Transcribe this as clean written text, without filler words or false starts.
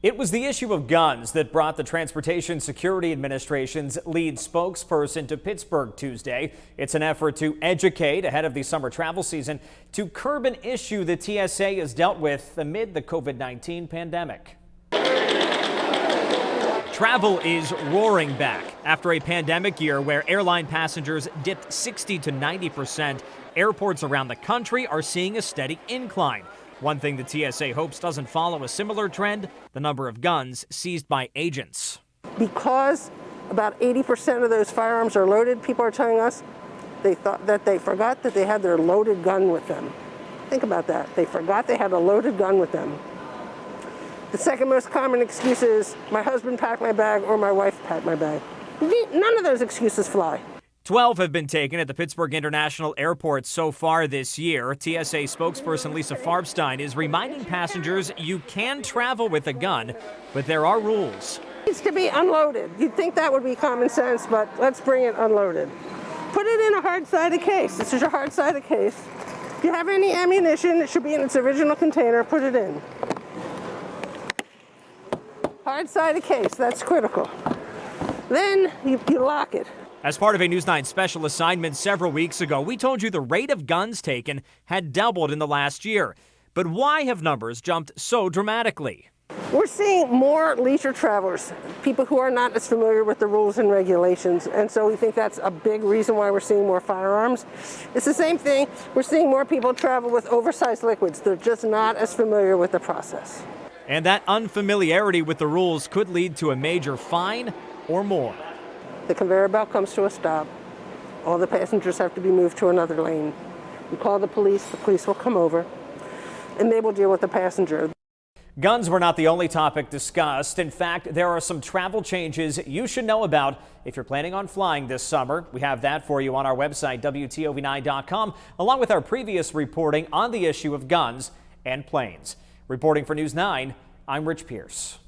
It was the issue of guns that brought the Transportation Security Administration's lead spokesperson to Pittsburgh Tuesday. It's an effort to educate ahead of the summer travel season to curb an issue the TSA has dealt with amid the COVID-19 pandemic. Travel is roaring back. After a pandemic year where airline passengers dipped 60 to 90%, airports around the country are seeing a steady incline. One thing the TSA hopes doesn't follow a similar trend, the number of guns seized by agents. Because about 80% of those firearms are loaded, people are telling us they forgot that they had their loaded gun with them. Think about that. They forgot they had a loaded gun with them. The second most common excuse is my husband packed my bag or my wife packed my bag. None of those excuses fly. 12 have been taken at the Pittsburgh International Airport so far this year. TSA spokesperson Lisa Farbstein is reminding passengers you can travel with a gun, but there are rules. It needs to be unloaded. You'd think that would be common sense, but let's bring it unloaded. Put it in a hard-sided case. This is your hard-sided case. If you have any ammunition, it should be in its original container. Put it in. Hard-sided case, that's critical. Then you lock it. As part of a News 9 special assignment several weeks ago, we told you the rate of guns taken had doubled in the last year. But why have numbers jumped so dramatically? We're seeing more leisure travelers, people who are not as familiar with the rules and regulations, and so we think that's a big reason why we're seeing more firearms. It's the same thing. We're seeing more people travel with oversized liquids. They're just not as familiar with the process. And that unfamiliarity with the rules could lead to a major fine or more. The conveyor belt comes to a stop. All the passengers have to be moved to another lane. You call the police will come over, and they will deal with the passenger. Guns were not the only topic discussed. In fact, there are some travel changes you should know about if you're planning on flying this summer. We have that for you on our website, WTOV9.com, along with our previous reporting on the issue of guns and planes. Reporting for News 9, I'm Rich Pierce.